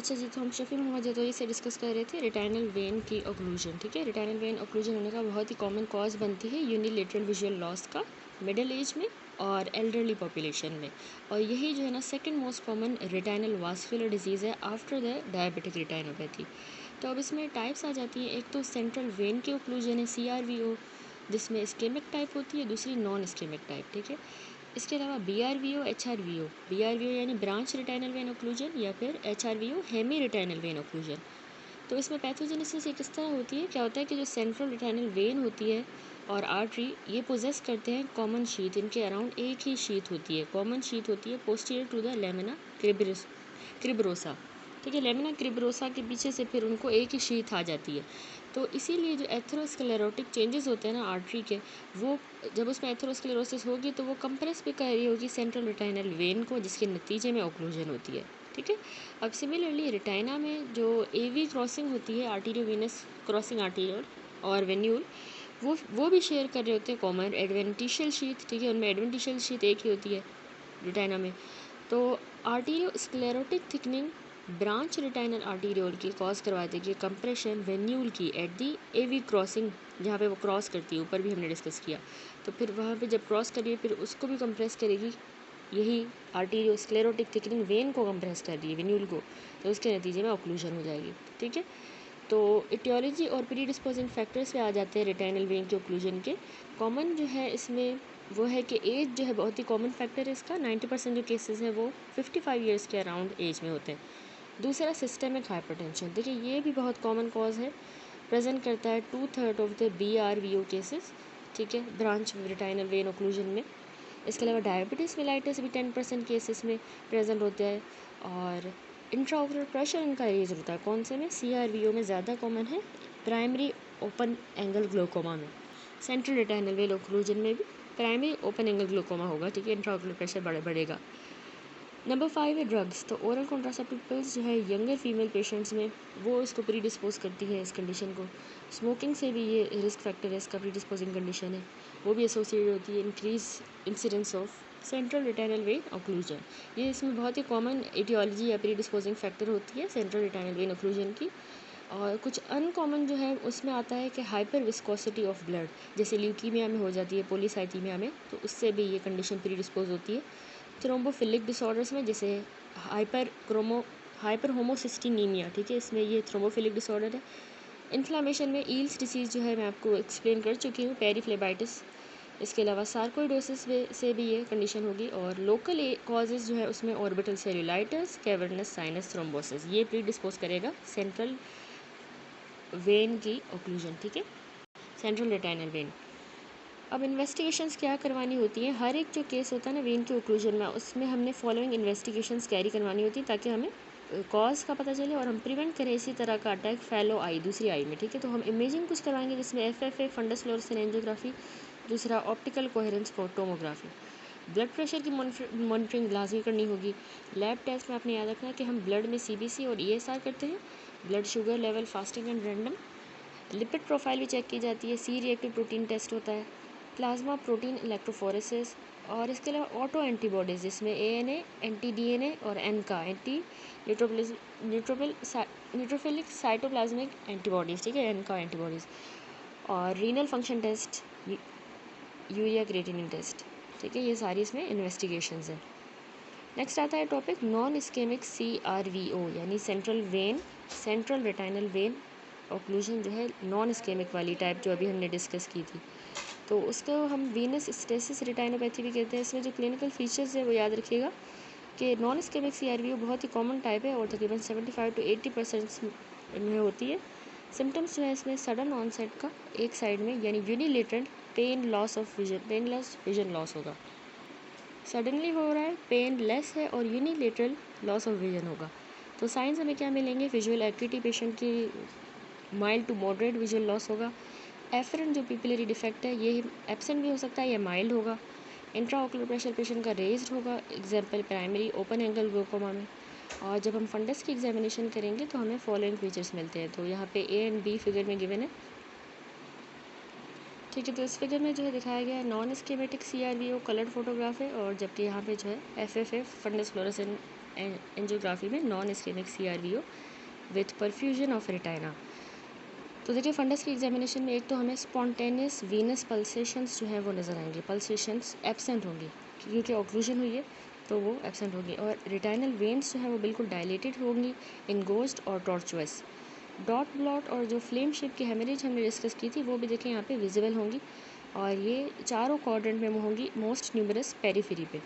अच्छा जी, तो हम शफी मोहम्मद जदोई से डिस्कस कर रहे थे रेटाइनल वेन की ओक्लूजन। ठीक है, रेटाइनल वेन ओक्लूजन होने का बहुत ही कॉमन कॉज बनती है यूनिलेटरल विजुअल लॉस का मिडिल एज में और एल्डरली पॉपुलेशन में, और यही जो है ना second most common retinal vascular disease है आफ्टर द डायबिटिक रेटाइनोपैथी। तो अब इसमें टाइप्स आ जाती हैं। एक तो सेंट्रल वेन की ओक्लूजन है CRVO, जिसमें स्केमिक टाइप होती है, दूसरी नॉन स्केमिक टाइप। ठीक है, इसके अलावा BRVO, HRVO, BRVO यानी ब्रांच रिटाइनल वेन ओक्लूजन, या फिर HRVO हेमी रिटाइनल वेन ओक्लूजन। तो इसमें पैथोजेनेसिस किस तरह होती है, क्या होता है कि जो सेंट्रल रिटाइनल वेन होती है और आर्टरी, ये पोजेस करते हैं कॉमन शीथ। इनके अराउंड एक ही शीथ होती है, कॉमन शीथ होती है पोस्टीरियर टू द लेमिना क्रिब्रोसा। ठीक है, लेमिना क्रिब्रोसा के पीछे से फिर उनको एक ही शीथ आ जाती है। तो इसीलिए जो एथेरोस्क्लेरोटिक चेंजेस होते हैं ना आर्टरी के, वो जब उसमें एथेरोस्क्लेरोसिस होगी तो वो कंप्रेस भी कर रही होगी सेंट्रल रिटाइनल वेन को, जिसके नतीजे में ओक्लूजन होती है। ठीक है, अब सिमिलरली रेटाइना में जो AV क्रॉसिंग होती है, आर्टीरियो वीनस क्रॉसिंग आर्टीरियल और वेन्यूल, वो भी शेयर कर रहे होते हैं कॉमन एडवेंटिशियल शीथ। ठीक है, उनमें एडवेंटिशियल शीथ एक ही होती है रेटाइना में। तो arteriosclerotic thickening branch retinal arteriole की कॉज करवा देगी कंप्रेशन वेन्यूल की एट दी AV क्रॉसिंग, जहाँ पे वो क्रॉस करती है, ऊपर भी हमने डिस्कस किया। तो फिर वहाँ पे जब क्रॉस करिए फिर उसको भी कंप्रेस करेगी, यही आर्टीरियो स्क्लेरोटिक थिकनिंग वेन को कंप्रेस कर रही है वेन्यूल को, तो उसके नतीजे में ऑक्लूजन हो जाएगी। ठीक है, तो इटियोलॉजी और प्रीडिस्पोजिंग फैक्टर्स पे आ जाते हैं रेटाइनल वेन के ऑक्लूजन के। कॉमन जो है इसमें वो है कि एज जो है बहुत ही कॉमन फैक्टर है इसका। 90% जो केसेस हैं वो 55 ईयर्स के अराउंड एज में होते हैं। दूसरा सिस्टेमिक हाइपरटेंशन, देखिए ये भी बहुत कॉमन कॉज है, प्रेजेंट करता है 2/3 ऑफ द BRVO केसेस। ठीक है, ब्रांच रेटाइनल वेन ऑक्लूजन में। इसके अलावा डायबिटीज़ मेलाइटिस भी 10% केसेस में प्रेजेंट होता है, और इंट्राओकुलर प्रेशर इनका रेज होता है कौन से में, CRVO में ज़्यादा कॉमन है, प्राइमरी ओपन एंगल ग्लोकोमा में। सेंट्रल रेटाइनल वेन ऑक्लूजन में भी प्राइमरी ओपन एंगल ग्लोकोमा होगा। ठीक है, इंट्राओकुलर प्रेशर बढ़ेगा। नंबर 5 है ड्रग्स। तो ओरल कॉन्ट्रासेप्टिव पिल्स जो है यंगर फीमेल पेशेंट्स में वो इसको प्री डिस्पोज करती है इस कंडीशन को। स्मोकिंग से भी ये रिस्क फैक्टर है, इसका प्री डिस्पोजिंग कंडीशन है, वो भी एसोसिएटेड होती है increase incidence of central retinal vein occlusion. ये इसमें बहुत ही कॉमन एटियोलॉजी या प्री डिस्पोजिंग फैक्टर होती है सेंट्रल रिटाइनल वेन ऑक्लूजन की। और कुछ अनकॉमन जो है उसमें आता है कि हाइपर विस्कोसिटी ऑफ ब्लड, जैसे ल्यूकीमिया में हो जाती है, पोलीसाइथीमिया में, तो उससे भी ये कंडीशन प्री डिस्पोज होती है। थ्रोम्बोफिलिक डिसऑर्डर्स में जैसे हाइपर होमोसिस्टिनीमिया, ठीक है, इसमें ये थ्रोम्बोफिलिक डिसऑर्डर है। इन्फ्लामेशन में ईल्स डिसीज़ जो है मैं आपको एक्सप्लेन कर चुकी हूँ, पेरीफ्लेबाइटिस। इसके अलावा सार्कोइडोसिस से भी ये कंडीशन होगी। और लोकल कॉजेज़ जो है उसमें orbital cellulitis, cavernous sinus thrombosis, ये प्री डिस्पोज करेगा सेंट्रल वेन की ऑक्लूजन। ठीक है, सेंट्रल रेटाइनल वेन। अब इन्वेस्टिगेशंस क्या करवानी होती हैं, हर एक जो केस होता है ना वेन के ओक्लूजन में, उसमें हमने फॉलोइंग इन्वेस्टिगेशंस कैरी करवानी होती है ताकि हमें कॉज का पता चले और हम प्रिवेंट करें इसी तरह का अटैक फेलो आई, दूसरी आई में। ठीक है, तो हम इमेजिंग कुछ करवाएंगे जिसमें FFA फंडस फ्लोरेसेंस एंजियोग्राफी, दूसरा optical coherence tomography. Blood pressure की मॉनिटरिंग लाजमी करनी होगी। लैब टेस्ट में आपने याद रखना है कि हम ब्लड में CBC और ESR करते हैं, blood sugar level fasting and random. Lipid profile भी चेक की जाती है, C रिएक्टिव प्रोटीन टेस्ट होता है, प्लाज्मा प्रोटीन इलेक्ट्रोफोरेसिस, और इसके अलावा ऑटो एंटीबॉडीज़ जिसमें ANA, anti-DNA और NCA anti neutrophilic cytoplasmic antibodies. ठीक है, NCA एंटीबॉडीज़, और renal function test, urea creatinine test. ठीक है, ये सारी इसमें इन्वेस्टिगेशंस हैं। नेक्स्ट आता है टॉपिक नॉन इस्केमिक CRVO यानी सेंट्रल रेटाइनल वेन ऑक्लूजन जो है नॉन इस्केमिक वाली टाइप जो अभी हमने डिस्कस की थी। तो उसको हम वीनस स्टेसिस रेटाइनोपैथी भी कहते हैं। इसमें जो क्लिनिकल फीचर्स है वो याद रखिएगा कि नॉन इस्केमिक CRVO बहुत ही कॉमन टाइप है और तकरीबन 75 to 80% में होती है। सिम्टम्स जो है इसमें सडन ऑनसेट का एक साइड में यानी unilateral pain loss vision loss होगा, सडनली हो रहा है, पेन लेस है और यूनिलेटरल लॉस ऑफ विजन होगा। तो साइंस हमें क्या मिलेंगे, विजुअल एक्यूटी पेशेंट की mild to moderate visual loss होगा। एफरेंट जो पिपिलरी डिफेक्ट है ये एब्सेंट भी हो सकता है या माइल्ड होगा। इंट्राओकुलर प्रेशर पेशेंट का रेज्ड होगा, example primary open angle glaucoma में। और जब हम फंडस की एग्जामिनेशन करेंगे तो हमें फॉलोइंग फीचर्स मिलते हैं। तो यहाँ पे A एंड B फिगर में गिवन है। ठीक है, तो इस फिगर में जो है दिखाया गया है non ischemic CRVO coloured photograph है, और जबकि यहाँ पे जो है FFA फंडस फ्लोरेसेंट एंजियोग्राफी में non ischemic CRVO with perfusion of retina. तो देखिए फंडस की एग्जामिनेशन में एक तो हमें स्पॉन्टेनियस वीनस पल्सेशंस जो है वो नज़र आएंगे, पल्सेशंस एब्सेंट होंगी क्योंकि ऑक्लूजन हुई है तो वो एब्सेंट होगी, और रिटाइनल वेन्स जो है वो बिल्कुल डायलेटेड होंगी, इनगोज्ड और टॉर्चुअस। डॉट ब्लॉट और जो फ्लेम शेप की हेमरेज हमने डिस्कस की थी वो भी देखें यहाँ पे विजिबल होंगी, और ये चारों क्वाड्रेंट में होंगी, मोस्ट न्यूमरस पेरिफेरी पे।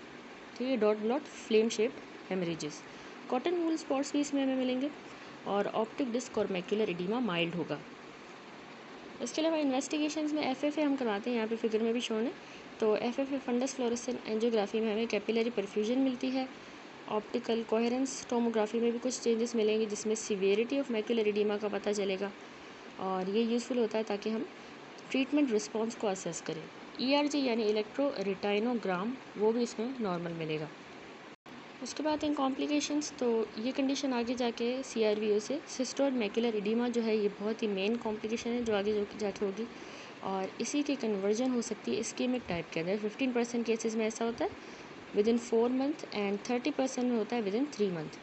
ठीक है, dot blot flame shaped haemorrhages. Cotton wool spots भी इसमें हमें मिलेंगे, और ऑप्टिक डिस्क और मैक्यूलर एडिमा माइल्ड होगा। इसके अलावा इन्वेस्टिगेशंस में FFA हम करवाते हैं, यहाँ पे फिगर में भी शोन है। तो FFA फंडस फ्लोरेसेंट एंजियोग्राफी में हमें कैपिलरी परफ्यूजन मिलती है। ऑप्टिकल कोहेरेंस टोमोग्राफी में भी कुछ चेंजेस मिलेंगे जिसमें सीवियरिटी ऑफ मैक्यूलर एडिमा का पता चलेगा, और ये यूज़फुल होता है ताकि हम ट्रीटमेंट रिस्पॉन्स को असेस करें। ERG यानी इलेक्ट्रो रेटाइनोग्राम वो भी इसमें नॉर्मल मिलेगा। उसके बाद इन कॉम्प्लिकेशंस, तो ये कंडीशन आगे जाके CRVO से सिस्टोइड मैक्यूलर एडिमा जो है ये बहुत ही मेन कॉम्प्लिकेशन है जो आगे जाके होगी, और इसी की कन्वर्जन हो सकती है इस्केमिक टाइप के अंदर। 15% केसेस में ऐसा होता है विदिन 4 मंथ, एंड 30% में होता है विदिन 3 मंथ।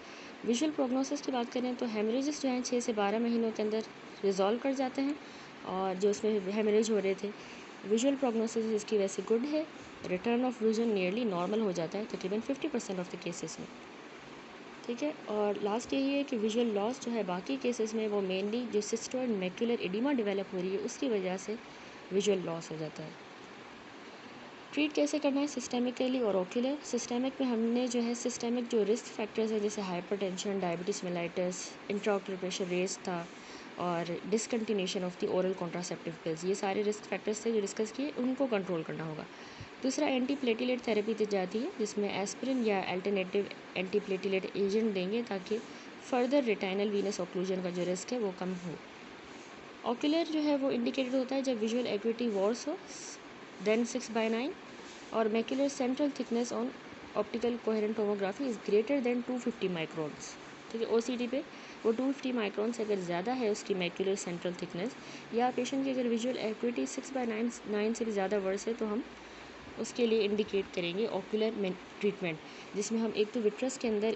विजुअल प्रोग्नोसिस की बात करें तो हेमरेजेस जो हैं 6 से 12 महीनों के अंदर रिजॉल्व कर जाते हैं, और जो उसमें हेमरेज हो रहे थे विजुअल प्रोग्नोसिस इसकी वैसे गुड है। Return of vision nearly normal हो जाता है तकरीबन 50% ऑफ द केसेस में। ठीक है, और लास्ट यही है कि विजुअल लॉस जो है बाकी केसेस में वो मेनली जो सिस्टोइड मैक्यूलर एडिमा डेवलप हो रही है उसकी वजह से विजुअल लॉस हो जाता है। ट्रीट कैसे करना है, सिस्टेमिकली और ओक्यूलर। सिस्टेमिक में हमने जो है सिस्टेमिक जो रिस्क फैक्टर्स हैं जैसे hypertension, diabetes mellitus, intraocular pressure raise था, और discontinuation of the oral contraceptive pills, ये सारे रिस्क फैक्टर्स थे जो डिस्कस किए, उनको कंट्रोल करना होगा। दूसरा एंटी प्लेटिलेट थेरेपी दी जाती है जिसमें एस्पिरिन या अल्टरनेटिव एंटी प्लेटिलेट एजेंट देंगे ताकि फर्दर रेटाइनल वीनस ऑक्लूजन का जो रिस्क है वो कम हो। ऑक्यूलर जो है वो इंडिकेटेड होता है जब विजुअल एक्यूटी वर्स हो देन 6/9, और macular central thickness on optical coherent tomography is greater than 250 microns. ठीक है, OCT पे वो 250 माइक्रोन से अगर ज़्यादा है उसकी मैक्यूलर सेंट्रल थिकनेस, या पेशेंट की अगर विजुअल एक्यूटी 6/9 से भी ज़्यादा वर्स है तो हम उसके लिए इंडिकेट करेंगे ऑक्यूलर ट्रीटमेंट, जिसमें हम एक तो विट्रस के अंदर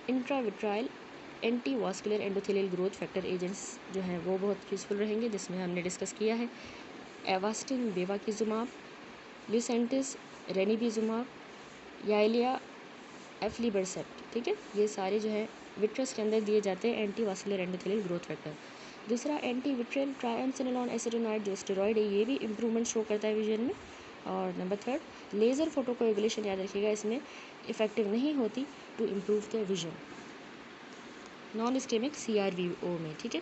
intravitreal anti vascular endothelial growth factor agents जो हैं वो बहुत यूज़फुल रहेंगे, जिसमें हमने डिस्कस किया है एवास्टिन, बेवाकिजुमाब, ल्यूसेंटिस, रेनिबिजुमाब, याइलिया, एफ्लीबरसेप्ट। ठीक है, ये सारे जो है विट्रस के अंदर दिए जाते हैं anti vascular endothelial growth factor. दूसरा एंटी विट्रियल ट्राइएमसिनोलॉन एसिटोनाइड जो स्टेरॉइड है ये भी इम्प्रूवमेंट शो करता है विजन में। और नंबर थर्ड लेज़र फोटोकोएगुलेशन, याद रखिएगा इसमें इफेक्टिव नहीं होती to improve the vision non ischemic CRVO में। ठीक है,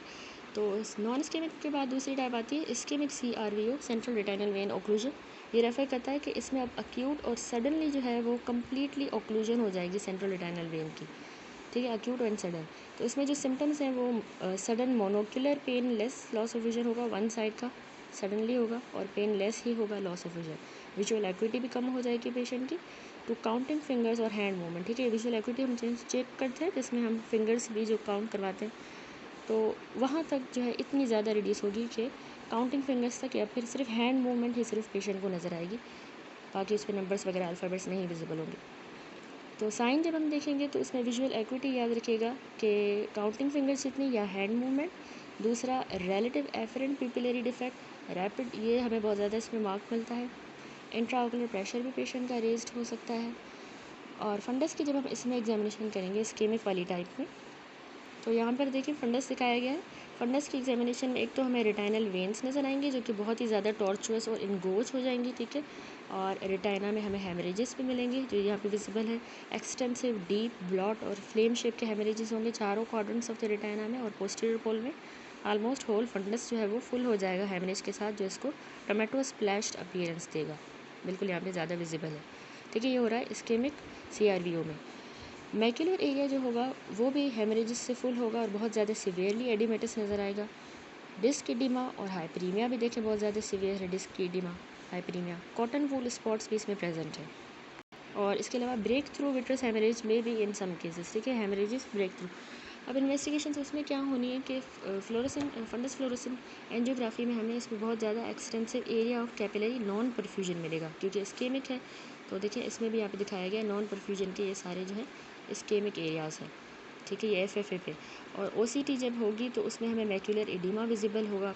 तो नॉन इस्केमिक के बाद दूसरी टाइप आती है ischaemic CRVO, central retinal vein occlusion. ये रेफर करता है कि इसमें अब अक्यूट और सडनली जो है वो कम्प्लीटली ऑक्लूजन हो जाएगी सेंट्रल रेटाइनल वेन की। ठीक है, अक्यूट एंड सडन। तो इसमें जो सिम्टम्स हैं वो sudden monocular painless loss of vision होगा, वन साइड का सडनली होगा, और पेन लेस ही होगा, loss of vision. Visual acuity भी कम हो जाएगी पेशेंट की। टू काउंटिंग फिंगर्स और हैंड मूवमेंट। ठीक है, विजुअल एक्यूटी हम चेक करते हैं जिसमें हम फिंगर्स भी जो काउंट करवाते हैं, तो वहाँ तक जो है इतनी ज़्यादा रिड्यूस होगी कि काउंटिंग फिंगर्स तक या फिर सिर्फ हैंड मूवमेंट ही सिर्फ पेशेंट को नज़र आएगी, बाकी उस पर नंबर्स वगैरह अल्फ़ाबेट्स नहीं विजिबल होंगे। तो साइन जब हम देखेंगे तो इसमें विजुअल एक्यूटी याद रखिएगा कि काउंटिंग फिंगर्स जितनी या हैंड मूवमेंट। दूसरा रिलेटिव एफरेंट पिपिलरी डिफेक्ट रैपिड, ये हमें बहुत ज़्यादा इसमें मार्क मिलता है। इंट्राओकुलर प्रेशर भी पेशेंट का रेज्ड हो सकता है। और फंडस की जब हम इसमें एग्जामिनेशन करेंगे स्कीमिक वाली टाइप में, तो यहाँ पर देखिए फंडस दिखाया गया है। फंडस की एग्जामिनेशन में एक तो हमें रेटाइनल वेन्स नज़र आएंगे जो कि बहुत ही ज़्यादा टॉर्चुअस और इनगोज हो जाएंगी। ठीक है, और रेटाइना में हमें हेमरेजेस भी मिलेंगे जो यहाँ पे विजिबल है। एक्सटेंसिव डीप ब्लॉट और फ्लेम शेप के हेमरेजेस होंगे चारों क्वाड्रेंट्स ऑफ द रेटाइना में, और पोस्टीरियर पोल में ऑलमोस्ट होल फंडस जो है वो फुल हो जाएगा हेमरेज के साथ, जो इसको टोमेटो स्प्लैश्ड अपीयरेंस देगा। बिल्कुल यहाँ पे ज़्यादा विजिबल है। ठीक है, ये हो रहा है इस्केमिक CRVO में। मैक्यूलर एरिया जो होगा वो भी हेमरेजेस से फुल होगा और बहुत ज़्यादा सीवियरली एडिमेटस नज़र आएगा। डिस्क एडिमा और हाइपरीमिया भी देखें बहुत ज़्यादा सीवियर है, disc oedema, hyperaemia. Cotton wool spots भी इसमें प्रेजेंट है। और इसके अलावा ब्रेक थ्रू विट्रस हेमरेज में भी इन सम केसेस। ठीक है, हेमरेजेस ब्रेक थ्रू। अब इन्वेस्टिगेशन उसमें क्या होनी है कि फंडस फ्लोरेसेंट एंजियोग्राफी में हमें इसमें बहुत ज़्यादा extensive area of capillary non perfusion मिलेगा क्योंकि इस्केमिक है, तो देखिए इसमें भी यहाँ पे दिखाया गया नॉन परफ्यूजन के ये सारे जो है इस्केमिक एरियाज़ हैं, ठीक है, ये FFA पे। और OCT जब होगी तो उसमें हमें मैक्यूलर एडिमा विजिबल होगा,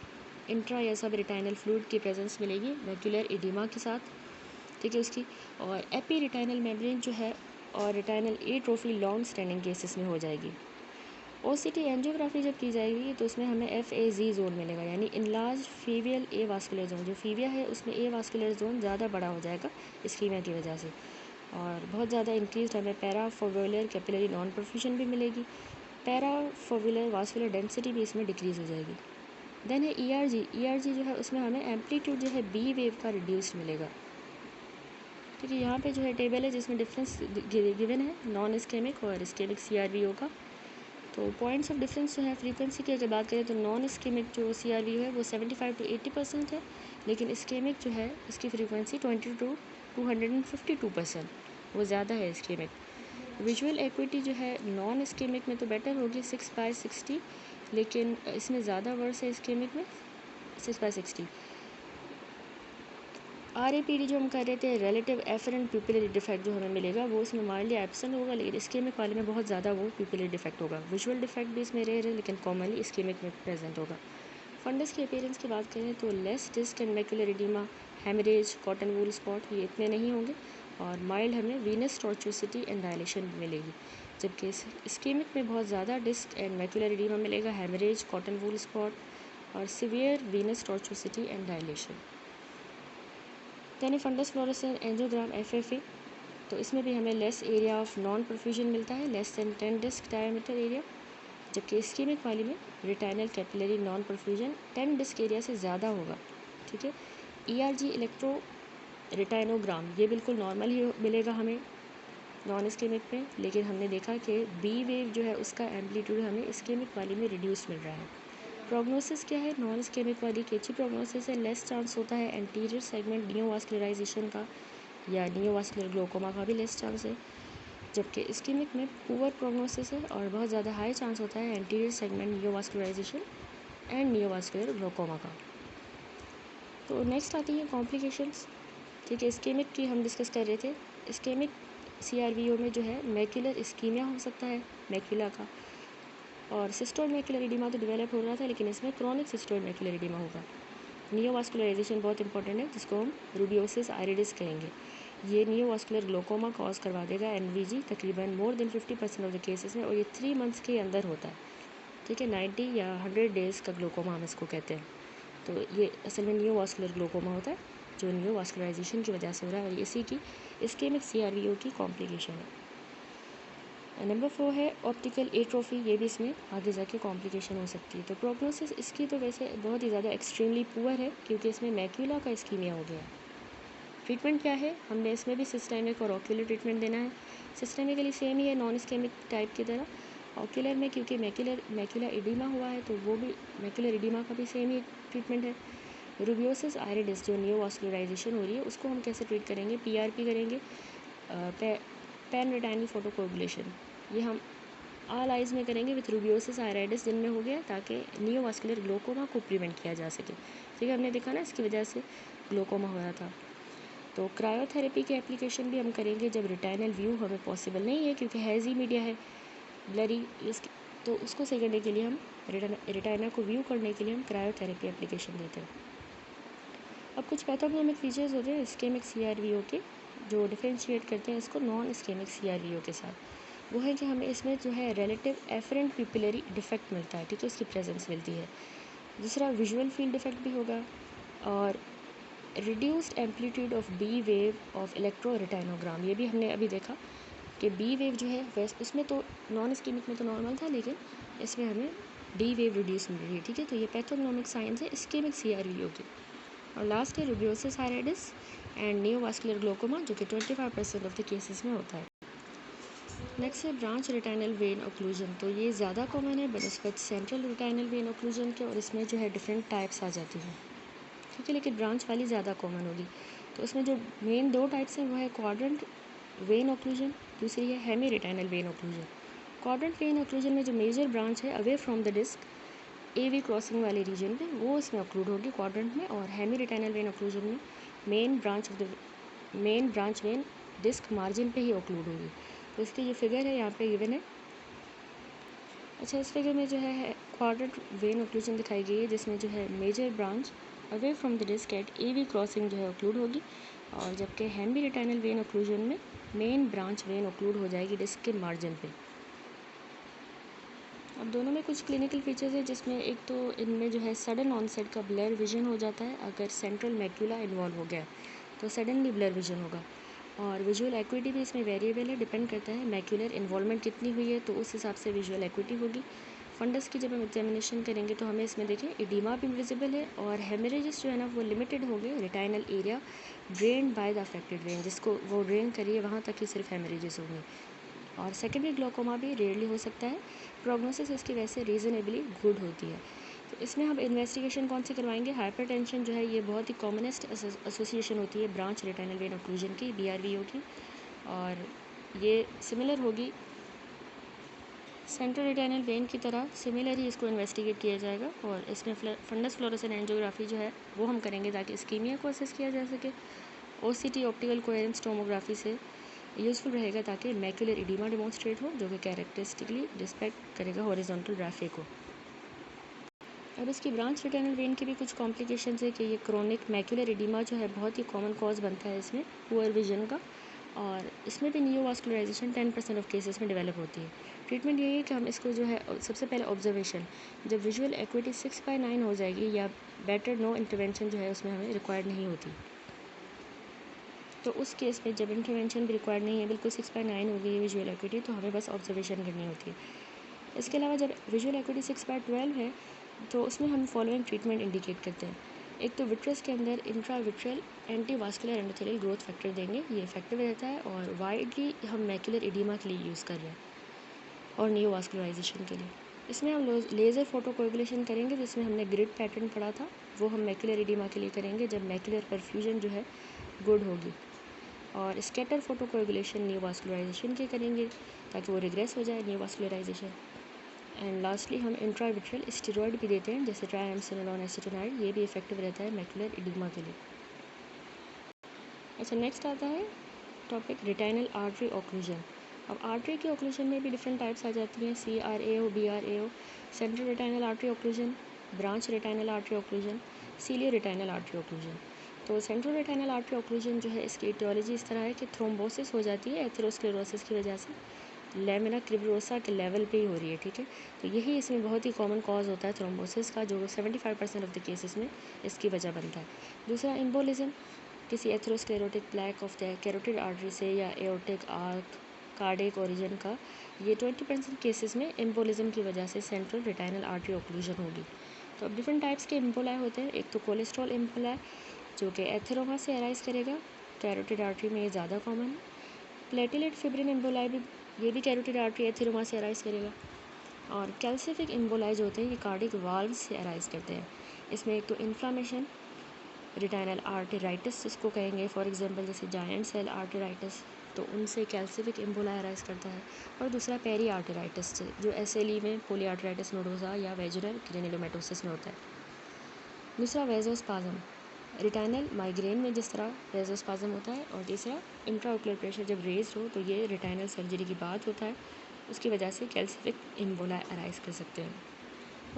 इंट्रा या सब रेटाइनल फ्लूइड की प्रेजेंस मिलेगी मैक्यूलर एडिमा के साथ, ठीक है उसकी। और एपी रेटाइनल मेम्ब्रेन जो है और retinal atrophy long standing cases में हो जाएगी। OCT एंजियोग्राफी जब की जाएगी तो उसमें हमें FAZ जोन मिलेगा, यानी इनलार्ज फीवियल ए वास्कुलर जोन। जो फीविया है उसमें ए वास्कुलर जोन ज़्यादा बड़ा हो जाएगा इस्कीमिया की वजह से, और बहुत ज़्यादा इंक्रीज हमें पैराफोवुलर कैपिलरी नॉन परफ्यूजन भी मिलेगी। पैराफोवुलर वास्कुलर डेंसिटी भी इसमें डिक्रीज़ हो जाएगी। देन है ERG जो है उसमें हमें एम्पलीट्यूड जो है B वेव का रिड्यूस्ड मिलेगा, ठीक है। यहाँ पे जो है टेबल है जिसमें डिफरेंस गिवन है नॉन इस्केमिक और इस्केमिक CRVO का। तो पॉइंट्स ऑफ डिफरेंस जो है फ्रीक्वेंसी की अगर बात करें तो नॉन इस्केमिक जो CRVO है वो 75 to 80% है, लेकिन इस्केमिक जो है इसकी फ्रीक्वेंसी 20 to 252%, वो ज़्यादा है इस्केमिक। विजुअल एक्विटी जो है नॉन इस्केमिक में तो बेटर होगी 6/60, लेकिन इसमें ज़्यादा वर्स है इस्केमिक में 6/60। RAPD जो हम कर रहे थे रिलेटिव एफरेंट प्यूपिलरी डिफेक्ट जो हमें मिलेगा वो इसमें माइल्डली एब्सेंट होगा, लेकिन इस्केमिक वाले में बहुत ज़्यादा वो प्यूपिलरी डिफेक्ट होगा। विजुअल डिफेक्ट भी इसमें रेयर है, लेकिन कॉमनली इस्केमिक में प्रेजेंट होगा। फंडस के अपीयरेंस की बात करें तो less disc and macular oedema, haemorrhage, cotton wool spot ये इतने नहीं होंगे, और माइल्ड हमें वीनस टॉर्चुसिटी एंड डायलेशन भी मिलेगी। जबकि इस्केमिक में बहुत ज़्यादा डिस्क एंड मैक्यूलर एडिमा मिलेगा, हेमरेज, कॉटन वूल स्पॉट और severe venous tortuosity and dilatation. Then fundus fluorescein angiogram FFA, तो इसमें भी हमें less area of non perfusion मिलता है, less than 10 disc diameter area, जबकि इस्केमिक वाली में retinal capillary non perfusion 10 disc area से ज़्यादा होगा, ठीक है। ERG इलेक्ट्रो रिटाइनोग्राम ये बिल्कुल नॉर्मल ही मिलेगा हमें नॉन इस्केमिक में, लेकिन हमने देखा कि B वेव जो है उसका एम्पलीट्यूड हमें इस्केमिक वाली में रिड्यूस मिल रहा है। प्रोग्नोसिस क्या है नॉन इस्केमिक वाली की? अच्छी प्रोग्नोसिस है, लेस चांस होता है एंटीरियर सेगमेंट नियोवास्कुलराइजेशन का या नियोवास्कुलर ग्लोकोमा का भी लेस चांस है, जबकि इस्केमिक में पुअर प्रोग्नोसिस है और बहुत ज़्यादा हाई चांस होता है एंटीरियर सेगमेंट नियोवास्कुलराइजेशन एंड नियोवास्कुलर ग्लोकोमा का। तो नेक्स्ट आती है कॉम्प्लिकेशंस, ठीक है। इस्केमिक की हम डिस्कस कर रहे थे। इस्केमिक CRVO में जो है मैक्यूलर इस्कीमिया हो सकता है मैक्यूला का, और सिस्टोइड मैक्यूलर एडिमा तो डेवलप हो रहा था, लेकिन इसमें क्रॉनिक सिस्टोइड मैक्यूलर एडिमा होगा। नियोवास्कुलराइजेशन बहुत इंपॉर्टेंट है, जिसको हम रूबियोसिस आइरिडिस कहेंगे। ये नियोवास्कुलर ग्लोकोमा कॉज करवा देगा NVG तकरीबन more than 50% of the cases में, और ये 3 मंथ्स के अंदर होता है, ठीक है। 90 या 100 डेज़ का ग्लोकोमा हम इसको कहते हैं। तो ये असल में नियोवास्कुलर ग्लोकोमा होता है जो नियोवास्कुलराइजेशन की वजह से हो रहा है, और इसी की इस्केमिक CRVO की कॉम्प्लिकेशन है। नंबर 4 है ऑप्टिकल एट्रोफी, ये भी इसमें आगे जाके कॉम्प्लिकेशन हो सकती है। तो प्रोग्नोसिस इसकी तो वैसे बहुत ही ज़्यादा एक्सट्रीमली पुअर है, क्योंकि इसमें मैक्यूला का इस्कीमिया हो गया है। ट्रीटमेंट क्या है? हमने इसमें भी सिस्टेमिक और ऑक्यूलर ट्रीटमेंट देना है। सिस्टेमिकली सेम ही है नॉन इस्केमिक टाइप की तरह। ऑक्यूलर में क्योंकि मैक्यूलर एडिमा हुआ है तो वो भी मैक्यूलर एडिमा का भी सेम ही ट्रीटमेंट है। रूबियोसिस आइरिडिस जो नियोवास्कुलराइजेशन हो रही है उसको हम कैसे ट्रीट करेंगे? PRP करेंगे, पैन रेटाइनल फोटोकोगुलेशन, ये हम ऑल आइज़ में करेंगे विथ रूबियोसिस आइरिडिस जिनमें हो गया, ताकि नियोवास्कुलर ग्लोकोमा को प्रिवेंट किया जा सके, ठीक है। हमने देखा ना इसकी वजह से ग्लोकोमा हो रहा था। तो क्रायोथेरेपी की एप्लीकेशन भी हम करेंगे जब रिटाइनल व्यू हमें पॉसिबल नहीं है, क्योंकि हैज़ी मीडिया है ब्लरी, तो उसको सही करने के लिए हम रिटाइना को व्यू करने के लिए हम क्रायोथेरेपी एप्लीकेशन देते हैं। अब कुछ पैथोजेनिक फीचर्स होते हैं इस्केमिक CRVO के जो डिफ्रेंशिएट करते हैं इसको नॉन इस्केमिक CRVO के साथ। वो है कि हमें इसमें जो है रिलेटिव एफरेंट प्यूपिलरी डिफेक्ट मिलता है, ठीक है, उसकी प्रेजेंस मिलती है। दूसरा विजुअल फील्ड डिफेक्ट भी होगा, और reduced amplitude of B wave of electroretinogram, ये भी हमने अभी देखा कि B वेव जो है वैसे उसमें तो नॉन इस्केमिक में तो नॉर्मल था, लेकिन इसमें हमें D वेव रिड्यूस मिल रही है, ठीक है। तो ये पैथोग्नोमिक साइंस है इस्केमिक CRVO की। और लास्ट है रूबियोसिस आइरिडिस एंड नियोवास्कुलर ग्लोकोमा, जो कि 25% ऑफ द केसेस में होता है। नेक्स्ट है ब्रांच रेटाइनल वेन ऑक्लूजन, तो ये ज़्यादा कॉमन है बनस्पत सेंट्रल रेटाइनल वेन ऑक्लूजन के, और इसमें जो है डिफरेंट टाइप्स आ जाती हैं, ठीक है, लेकिन ब्रांच वाली ज़्यादा कॉमन होगी। तो इसमें जो मेन 2 टाइप्स हैं वो है क्वाड्रेंट वेन ऑक्लूजन, दूसरी है hemi retinal vein occlusion. Quadrant vein occlusion में जो मेजर ब्रांच है away from the disc AV crossing वाले रीजन में वो इसमें ऑक्लूड होगी क्वाड्रेंट में, और हेमी रेटाइनल वेन ऑक्लूजन में main branch vein disc margin पे ही ऑक्लूड होगी। तो इसकी जो फिगर है यहाँ पे गिवन है। अच्छा, इस फिगर में जो है क्वाड्रेंट वेन ऑक्लूजन दिखाई गई है, जिसमें जो है major branch away from the disc at AB crossing जो है ऑक्लूड होगी, और जबकि हेनरी रिटाइनल वेन ऑक्लूजन में मेन ब्रांच वेन ऑक्लूड हो जाएगी डिस्क के मार्जिन पे। अब दोनों में कुछ क्लिनिकल फीचर्स है, जिसमें एक तो इनमें जो है सडन ऑनसेट का ब्लर विजन हो जाता है। अगर सेंट्रल मैक्यूला इन्वॉल्व हो गया तो सडनली ब्लर विजन होगा, और विजुअल एक्विटी भी इसमें वेरिएबल है, डिपेंड करता है मैक्यूलर इन्वॉल्वमेंट कितनी हुई है तो उस हिसाब से विजुअल एक्विटी होगी। फंडस की जब हम एग्जामिनेशन करेंगे तो हमें इसमें देखें इडीमा भी विजिबल है, और हेमरेजेस जो है ना वो लिमिटेड हो गए retinal area drain by the affected vein, जिसको वो ड्रेन करिए वहाँ तक ही सिर्फ हेमरेजेस होंगे। और सेकेंडरी ग्लोकोमा भी रेयरली हो सकता है। प्रोग्नोसिस इसकी वैसे रीज़नेबली गुड होती है। तो इसमें हम इन्वेस्टिगेशन कौन सी करवाएंगे? हाइपरटेंशन जो है ये बहुत ही कॉमनेस्ट एसोसिएशन होती है ब्रांच रिटाइनल वेन ऑक्लूजन की, BRVO की, और ये सिमिलर होगी सेंट्रल रिटाइनल वेन की तरह, सिमिलर ही इसको इन्वेस्टिगेट किया जाएगा। और इसमें फंडस फ्लोरेसेंट एंजियोग्राफी जो है वो हम करेंगे ताकि इस्कीमिया को असेस किया जा सके। OCT ऑप्टिकल कोहेरेंस टोमोग्राफी से यूज़फुल रहेगा ताकि मैक्यूलर इडीमा डिमॉन्स्ट्रेट हो, जो कि कैरेक्टरिस्टिकली रिस्पेक्ट करेगा हॉरिजॉन्टल ग्राफे को। अब इसकी ब्रांच रिटाइनल वेन की भी कुछ कॉम्प्लिकेशंस है कि ये क्रोनिक मैक्यूलर इडीमा जो है बहुत ही कॉमन कॉज बनता है इसमें पुअर विजन का, और इसमें भी नियोवास्कुलराइजेशन 10% ऑफ केसेस में डेवलप होती है। ट्रीटमेंट यही है कि हम इसको जो है सबसे पहले ऑब्जर्वेशन, जब विजुअल एक्विटी 6/9 हो जाएगी या बेटर नो इंटरवेंशन जो है उसमें हमें रिक्वायर्ड नहीं होती, तो उस केस में जब इंटरवेंशन भी रिक्वायर्ड नहीं है, बिल्कुल 6/9 हो गई है विजुअल एक्विटी, तो हमें बस ऑब्जर्वेशन करनी होती है। इसके अलावा जब विजुअल एक्विटी 6/12 है तो उसमें हम फॉलोइंग ट्रीटमेंट इंडिकेट करते हैं। एक तो विट्रस के अंदर इंट्राविट्रियल एंटीवास्कुलर एंडोथेलियल ग्रोथ फैक्टर देंगे, ये इफेक्टिव रहता है, और वाइडली हम मैक्यूलर इडीमा के लिए यूज़ कर रहे हैं और नियोवास्कुलराइजेशन के लिए। इसमें हम लेज़र फोटोकोएगुलेशन करेंगे, जिसमें हमने ग्रिड पैटर्न पढ़ा था, वो हम मैक्यूलर इडीमा के लिए करेंगे जब मैक्यूलर परफ्यूजन जो है गुड होगी। और स्कैटर फोटोकोएगुलेशन नियोवास्कुलराइजेशन के करेंगे ताकि वो रिग्रेस हो जाए नियोवास्कुलराइजेशन। एंड लास्टली हम इंट्राविट्रियल स्टेरॉइड भी देते हैं, जैसे ट्राइएमसिनोलोन एसीटोनाइड, ये भी इफेक्टिव रहता है मैक्यूलर इडीमा के लिए। अच्छा, नेक्स्ट आता है टॉपिक रिटाइनल आर्टरी ऑक्लूजन। अब आर्टरी की ऑक्लूजन में भी डिफरेंट टाइप्स आ जाती हैं, CRAO, BRAO, central retinal artery occlusion, branch retinal artery occlusion, ciliary retinal artery occlusion. तो सेंट्रल रिटाइनल आर्टरी ऑक्लूजन जो है इसकी इटियोलॉजी इस तरह है कि थ्रोम्बोसिस हो जाती है एथेरोस्क्लेरोसिस की वजह से, लैमिना क्रिब्रोसा के लेवल पे ही हो रही है, ठीक है। तो यही इसमें बहुत ही कॉमन कॉज होता है थ्रोम्बोसिस का, जो 75% ऑफ द केसेस में इसकी वजह बनता है। दूसरा एम्बोलिज्म, किसी atherosclerotic plaque of the carotid artery से या एओर्टिक आर्क कार्डियक ओरिजिन का, ये 20% केसेस में एम्बोलिज्म की वजह से सेंट्रल रिटाइनल आर्टरी ऑक्लूजन होगी। तो अब डिफरेंट टाइप्स के एम्बोलाई होते हैं। एक तो कोलेस्ट्रॉल एम्बोलाई जो कि एथेरोमा से अराइज करेगा, कैरोटिड आर्टरी में ये ज़्यादा कॉमन है। प्लेटिलेट फिब्रिन एम्बोलाई भी, ये भी कैरोटिड आर्टरी एथेरोमा से अराइज करेगा। और कैल्सिफिक एम्बोलाई जो होते हैं ये कार्डिक वाल्व से अराइज करते हैं। इसमें एक तो इन्फ्लामेशन, रिटाइनल आर्टेराइटिस इसको कहेंगे, फॉर एग्जांपल जैसे जायंट सेल आर्टेराइटिस, तो उनसे कैल्सिफिक एम्बोलाई अराइज करता है। और दूसरा पेरी आर्टेराइटिस से, जो SLE में पोली आर्टेराइटिस नोडोसा या वेजिनल ग्रेनुलोमेटोसिस में होता है। दूसरा वेजोस्पाज्म, रिटाइनल माइग्रेन में जिस तरह वेजोस्पाज्म होता है। और तीसरा इंट्राओकुलर प्रेशर जब रेज हो, तो ये रिटाइनल सर्जरी की बात होता है, उसकी वजह से कैल्सिफिक एम्बोलाई अराइज कर सकते हैं।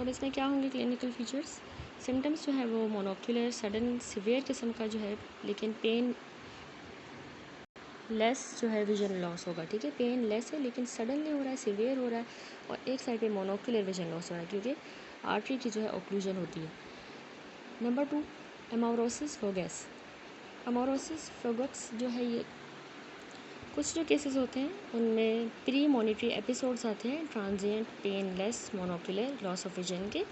अब इसमें क्या होंगे क्लिनिकल फीचर्स? सिम्टम्स जो है वो मोनोक्यूलर सडन सिवियर किस्म का जो है, लेकिन पेन लेस जो है विजन लॉस होगा, ठीक है। पेन लेस है लेकिन सडनली हो रहा है, सिवियर हो रहा है, और एक साइड पे मोनोक्यूलर विजन लॉस हो रहा है क्योंकि आर्टरी की जो है ऑक्लूजन होती है। नंबर 2, अमौरोसिस फ्रैगस। अमौरोसिस फ्रैगस जो है ये कुछ जो केसेस होते हैं उनमें प्री मॉनिटरी एपिसोड्स आते हैं transient painless monocular loss of vision के,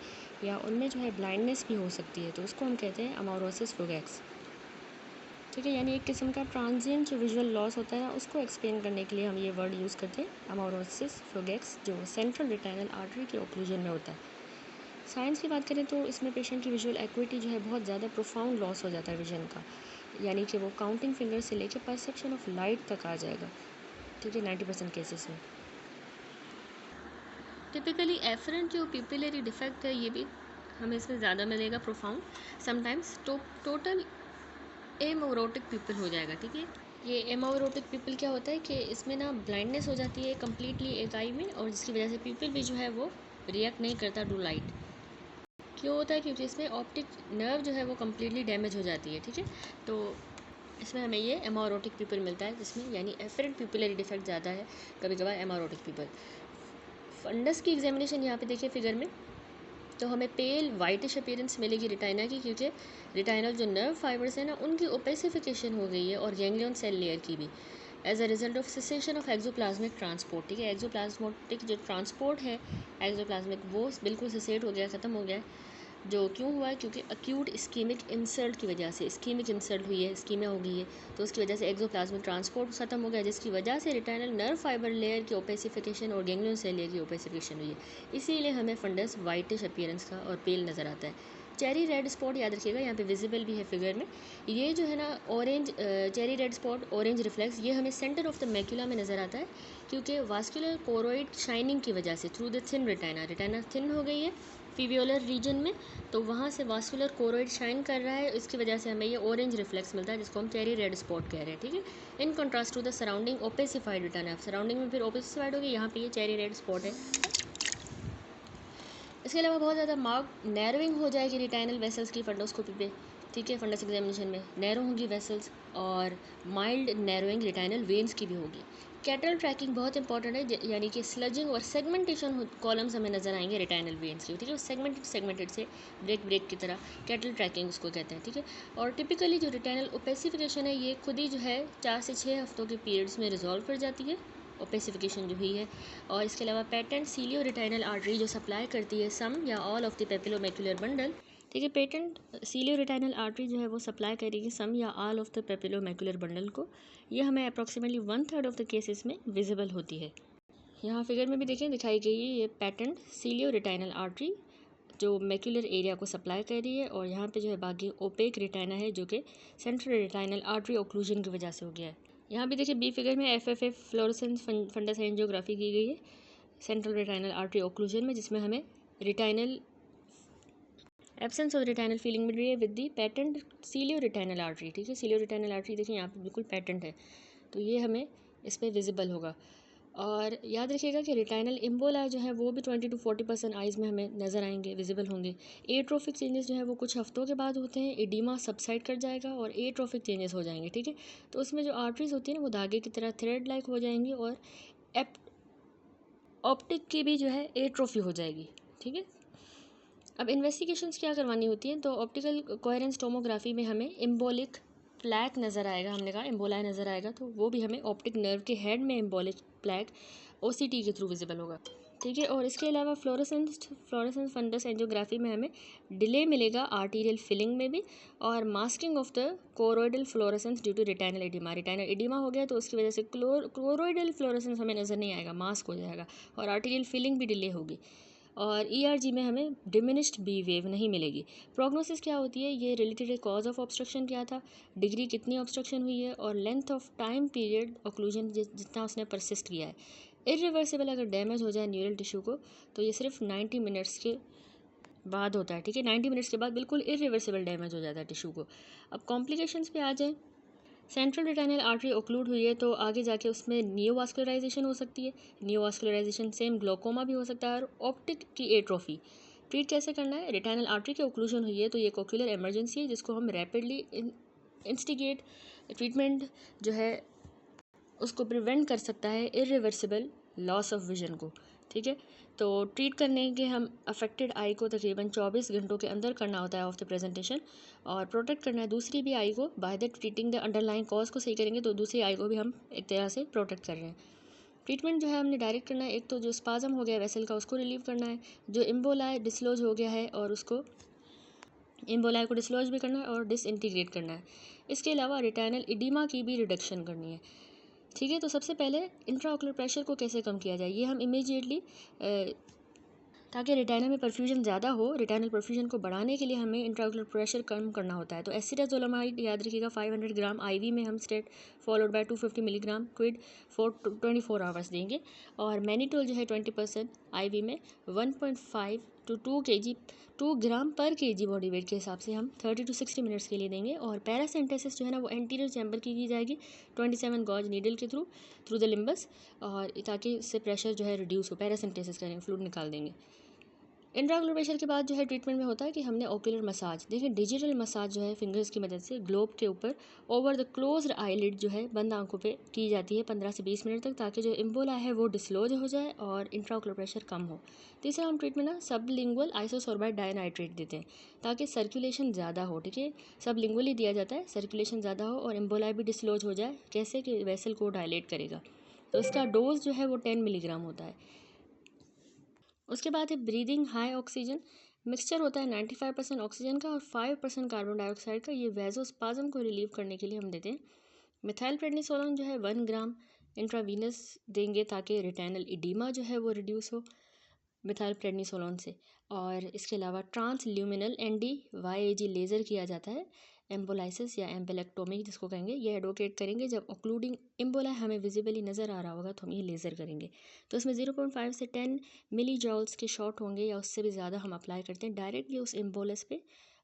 या उनमें जो है ब्लाइंडनेस भी हो सकती है, तो उसको हम कहते हैं अमौरोसिस फ्रैगस, ठीक है। यानी एक किस्म का ट्रांजिएंट जो विजुअल लॉस होता है ना, उसको एक्सप्लेन करने के लिए हम ये वर्ड यूज़ करते हैं अमौरोसिस फ्रैगस, जो सेंट्रल रिटाइनल आर्टरी के ऑक्लूजन में होता है। साइंस की बात करें तो इसमें पेशेंट की विजुअल एक्विटी जो है बहुत ज़्यादा प्रोफाउंड लॉस हो जाता है विजन का, यानी कि वो काउंटिंग फिंगर से लेकर परसेप्शन ऑफ लाइट तक आ जाएगा, ठीक है, 90% केसेस में। टिपिकली एफरेंट जो पिपिलरी डिफेक्ट है ये भी हमें इसमें ज़्यादा मिलेगा प्रोफाउंड, समटाइम्स टोटल एमोरोटिक पीपल हो जाएगा, ठीक है। ये एमावरोटिक पीपल क्या होता है कि इसमें ना ब्लाइंडनेस हो जाती है कम्प्लीटली एक आई में, और जिसकी वजह से पीपल भी जो है वो रिएक्ट नहीं करता टू लाइट। क्यों होता है? क्योंकि इसमें ऑप्टिक नर्व जो है वो कम्प्लीटली डैमेज हो जाती है, ठीक है। तो इसमें हमें ये एमावरोटिक पीपल मिलता है, जिसमें यानी एफरेंट पिपुलरी डिफेक्ट ज़्यादा है कभी कभार एमावरोटिक पीपल। फंडस की एग्जामिनेशन यहाँ पे देखिए फिगर में, तो हमें पेल वाइटिश अपीयरेंस मिलेगी रेटाइना की, क्योंकि रेटाइनल जो नर्व फाइबर्स हैं ना उनकी ओपेसिफिकेशन हो गई है, और गैंग्लियन सेल लेयर की भी, as a result of cessation of axoplasmic transport, ठीक है। एक्सोप्लाज्मिक जो ट्रांसपोर्ट है एक्सोप्लाज्मिक, वो बिल्कुल सेसेट हो गया, ख़त्म हो गया है। जो क्यों हुआ है? क्योंकि अक्यूट इस्कीमिक इंसल्ट की वजह से, इस्कीमिक इंसल्ट हुई है, इस्कीमिया हो गई है, तो उसकी वजह से एक्सोप्लाज्मिक ट्रांसपोर्ट ख़त्म हो गया, जिसकी वजह से रिटाइनल नर्व फाइबर लेयर की ओपेसिफिकेशन और गैंग्लियन सेल लेयर की ओपेसिफिकेशन हुई है। इसीलिए हमें फंडस वाइटिश अपीयरेंस का और पेल नज़र आता है। चेरी रेड स्पॉट याद रखिएगा, यहाँ पे विजिबल भी है फिगर में। ये जो है ना orange cherry red spot, orange reflex, ये हमें सेंटर ऑफ द मैक्यूला में नज़र आता है, क्योंकि वास्कुलर कोरोइड शाइनिंग की वजह से through the thin retina thin हो गई है फीवियोलर रीजन में, तो वहाँ से वास्कुलर कोरोइड शाइन कर रहा है, इसकी वजह से हमें ये ऑरेंज रिफ्लेक्स मिलता है, जिसको हम चेरी रेड स्पॉट कह रहे हैं, ठीक है। In contrast to the surrounding opacified retina, surrounding में फिर ओपेसिफाइड होगी, यहाँ पे ये चेरी रेड स्पॉट है। इसके अलावा बहुत ज़्यादा मार्क नैरोइंग हो जाएगी रिटाइनल वेसल्स की फंडोस्कोपी पे, ठीक है। फंडस एग्जामिनेशन में नैरो होंगी वेसल्स, और माइल्ड नैरोइंग रिटाइनल वेन्स की भी होगी। कैटल ट्रैकिंग बहुत इंपॉर्टेंट है, यानी कि स्लजिंग और सेगमेंटेशन कॉलम्स हमें नजर आएंगे रिटाइनल वेन्स की, ठीक है। सेगमेंटेड से ब्रेक की तरह कैटल ट्रैकिंग उसको कहते हैं, ठीक है। और टिपिकली जो रिटाइनल ओपेसिफिकेशन है ये खुद ही जो है 4 से 6 हफ्तों के पीरियड्स में रिजॉल्व कर जाती है, ओपेसिफिकेशन जो हुई है। और इसके अलावा पेटेंट सीलियो रिटाइनल आर्टरी जो सप्लाई करती है सम या ऑल ऑफ द पेपिलोमैक्युलर बंडल, ठीक है। पेटेंट सीलियो रिटाइनल आर्टरी जो है वो सप्लाई करेगी सम या ऑल ऑफ द पेपिलोमैक्युलर बंडल को। ये हमें अप्रॉक्सीमेटली 1/3 ऑफ द केसेस में विजिबल होती है। यहाँ फिगर में भी देखें दिखाई गई है ये पेटेंट सीलियो रिटाइनल आर्टरी जो मैक्युलर एरिया को सप्लाई कर रही है, और यहाँ पे जो है बाकी ओपेक रिटाइना है जो कि सेंट्रल रिटाइनल आर्टरी ओक्लूजन की वजह से हो गया है। यहाँ भी देखिए बी फिगर में एफएफएफ फ्लोरेसेंस फंडस एंजियोग्राफी की गई है सेंट्रल रिटाइनल आर्टरी ओक्लूजन में, जिसमें हमें retinal absence of retinal filling मिल रही है with the patent cilioretinal artery, ठीक है। सीलियो रिटाइनल आर्टरी देखिए यहाँ पे बिल्कुल पेटेंट है, तो ये हमें इस पर विजिबल होगा। और याद रखिएगा कि रिटाइनल इम्बोला जो है वो भी 20 to 40% आइज़ में हमें नज़र आएंगे, विजिबल होंगे। एट्रोफिक चेंजेस जो है वो कुछ हफ्तों के बाद होते हैं, एडिमा सबसाइड कर जाएगा और एट्रोफिक चेंजेस हो जाएंगे, ठीक है। तो उसमें जो आर्टरीज होती है ना वो धागे की तरह थ्रेड लाइक हो जाएंगी, और ऑप्टिक की भी जो है एट्रोफी हो जाएगी, ठीक है। अब इन्वेस्टिगेशंस क्या करवानी होती हैं, तो ऑप्टिकल कोहेरेंस टोमोग्राफी में हमें एम्बोलिक प्लैक नज़र आएगा, हमने कहा एम्बोलाई नज़र आएगा, तो वो भी हमें ऑप्टिक नर्व के हेड में एम्बोलिक प्लैक ओसीटी के थ्रू विजिबल होगा, ठीक है। और इसके अलावा फ्लोरेसेंस फंडस एंजियोग्राफी में हमें डिले मिलेगा आर्टीरियल फिलिंग में भी, और masking of the choroidal fluorescence due to retinal oedema हो गया, तो उसकी वजह से कोरोइडल फ्लोरेसेंस हमें नज़र नहीं आएगा, मास्क हो जाएगा, और आर्टीरियल फिलिंग भी डिले होगी। और ईआरजी में हमें डिमिनिश्ड बी वेव नहीं मिलेगी। प्रोग्नोसिस क्या होती है, ये रिलेटेड है कॉज ऑफ ऑब्स्ट्रक्शन क्या था, डिग्री कितनी ऑब्स्ट्रक्शन हुई है, और length of time period occlusion जितना उसने परसिस्ट किया है। इरिवर्सिबल अगर डैमेज हो जाए न्यूरल टिश्यू को, तो ये सिर्फ 90 मिनट्स के बाद होता है, ठीक है। 90 मिनट्स के बाद बिल्कुल इरिवर्सिबल डैमेज हो जाता है टिश्यू को। अब कॉम्प्लिकेशंस पे आ जाए, सेंट्रल रिटाइनल आर्टरी ओक्लूड हुई है तो आगे जाके उसमें नियोवास्कुलराइजेशन हो सकती है, नियोवास्कुलराइजेशन सेम ग्लोकोमा भी हो सकता है, और ऑप्टिक की एट्रोफी। ट्रीट कैसे करना है, रिटाइनल आर्टरी की ओक्लूजन हुई है तो ये एक ओक्यूलर इमरजेंसी है, जिसको हम रैपिडली इंस्टिगेट ट्रीटमेंट जो है उसको प्रिवेंट कर सकता है इरिवर्सिबल लॉस ऑफ विजन को, ठीक है। तो ट्रीट करने के हम अफेक्टेड आई को तकरीबन 24 घंटों के अंदर करना होता है ऑफ द प्रेजेंटेशन, और प्रोटेक्ट करना है दूसरी भी आई को by the treating the underline cause को सही करेंगे तो दूसरी आई को भी हम एक तरह से प्रोटेक्ट कर रहे हैं। ट्रीटमेंट जो है हमने डायरेक्ट करना है, एक तो जो स्पाजम हो गया वेसल का उसको रिलीव करना है, जो इम्बोलाई डिसलॉज हो गया है और उसको इम्बोलाई को डिसलॉज भी करना है और डिसइंटीग्रेट करना है। इसके अलावा रिटाइनल इडीमा की भी रिडक्शन करनी है, ठीक है। तो सबसे पहले इंट्राओकुलर प्रेशर को कैसे कम किया जाए, ये हम इमीडिएटली ताकि रिटाइना में परफ्यूजन ज़्यादा हो, रिटाइनल परफ्यूजन को बढ़ाने के लिए हमें इंट्राओकुलर प्रेशर कम करना होता है। तो एसिटाजोलामाइड याद रखिएगा 500 ग्राम आईवी में हम stat followed by 250 milligram QID for 24 hours देंगे, और मैनिटोल जो है 20% आईवी में 1.5 टू 2 ग्राम पर केजी बॉडी वेट के हिसाब से हम 30 to 60 मिनट्स के लिए देंगे। और पैरासेंटेसिस जो है ना वो एंटीरियर चैम्बर की जाएगी 27 गॉज नीडल के थ्रू द लिम्बस, और ताकि इससे प्रेशर जो है रिड्यूस हो। पैरासेंटेसिस करेंगे, फ्लूइड निकाल देंगे। इंट्राओकुलर प्रेशर के बाद जो है ट्रीटमेंट में होता है कि हमने ओकुलर मसाज, देखिए डिजिटल मसाज जो है फिंगर्स की मदद से ग्लोब के ऊपर ओवर द क्लोज्ड आईलिड जो है बंद आंखों पे की जाती है 15 से 20 मिनट तक, ताकि जो इम्बोला है वो डिस्लोज हो जाए और इंट्राओकुलर प्रेशर कम हो। तीसरा हम ट्रीटमेंट ना सबलिंगुअल आइसोसोर्बाइड डायनाइट्रेट देते हैं ताकि सर्कुलेशन ज़्यादा हो। ठीक है, सबलिंगुअली दिया जाता है, सर्कुलेशन ज़्यादा हो और इम्बोला भी डिस्लोज हो जाए, कैसे कि वेसल को डायलेट करेगा। तो इसका डोज जो है वो 10 मिलीग्राम होता है। उसके बाद है ब्रीदिंग हाई ऑक्सीजन। मिक्सचर होता है 95% ऑक्सीजन का और 5% कार्बन डाइऑक्साइड का। ये वेजोस्पाज्म को रिलीव करने के लिए हम देते हैं। मिथाइल प्रेडनिसोलोन जो है 1 ग्राम इंट्रावीनस देंगे ताकि रिटेनल इडीमा जो है वो रिड्यूस हो मिथाइल प्रेडनिसोलोन से। और इसके अलावा ट्रांसल्यूमिनल ND/YAG लेज़र किया जाता है, एम्बोलाइसिस या एम्बेलेक्टोमी जिसको कहेंगे। ये एडवोकेट करेंगे जब ऑक्लूडिंग एम्बोला हमें विजिबली नज़र आ रहा होगा तो हम ये लेज़र करेंगे। तो इसमें 0.5 से 10 मिली जॉल्स के शॉट होंगे या उससे भी ज़्यादा हम अप्लाई करते हैं डायरेक्टली उस एम्बोलस पे,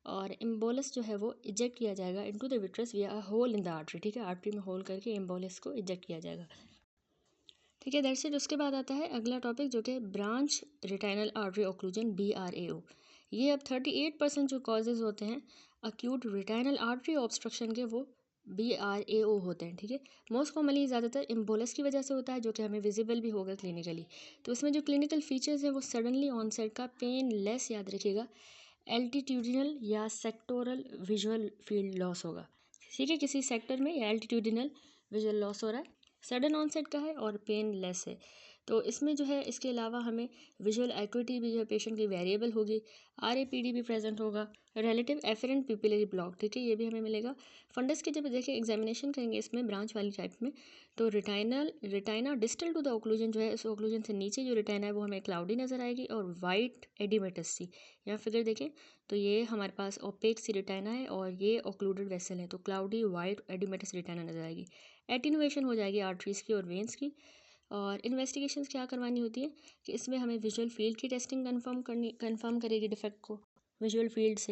और एम्बोलस जो है वो इजेक्ट किया जाएगा into the vitreous via a hole in the artery. ठीक है, आर्टरी में होल करके एम्बोलस को इजेक्ट किया जाएगा। ठीक है, दैट्स इट। उसके बाद आता है अगला टॉपिक जो कि branch retinal artery occlusion BRAO। ये अब 38% जो कॉजेज़ होते हैं अक्यूट रिटाइनल आर्टरी ऑब्स्ट्रक्शन के वो BRAO होते हैं। ठीक है, मोस्ट कॉमनली ज़्यादातर इम्बोलस की वजह से होता है जो कि हमें विजिबल भी होगा क्लिनिकली। तो इसमें जो क्लिनिकल फीचर्स है वो सडनली ऑनसेट का पेन लेस, याद रखिएगा, एल्टीट्यूडिनल या सेक्टोरल विजुअल फील्ड लॉस होगा। ठीक है, किसी सेक्टर में या एल्टीट्यूडिनल विजुअल लॉस हो रहा है, सडन ऑनसेट का है और पेन लेस है। तो इसमें जो है इसके अलावा हमें विजुअल एक्यूटी भी जो है पेशेंट की वेरिएबल होगी, RAPD भी प्रेजेंट होगा, रिलेटिव एफरेंट पिपिलरी ब्लॉक। ठीक है, ये भी हमें मिलेगा। फंडस की जब देखिए एग्जामिनेशन करेंगे इसमें ब्रांच वाली टाइप में, तो रिटाइना डिस्टल टू द ओक्लूजन जो है, इस ओक्लूजन से नीचे जो रिटाइना है वो हमें क्लाउडी नज़र आएगी और वाइट एडिमेटस सी। यहाँ फिगर देखें तो ये हमारे पास ओपेक सी रिटाइना है और ये ओक्लूडेड वेसल है, तो क्लाउडी वाइट एडिमेटस रिटाइना नज़र आएगी। एटीनुएशन हो जाएगी आर्टरीज़ की और वेंस की। और इन्वेस्टिगेशंस क्या करवानी होती है कि इसमें हमें विजुअल फील्ड की टेस्टिंग कंफर्म करेगी डिफेक्ट को विजुअल फील्ड से।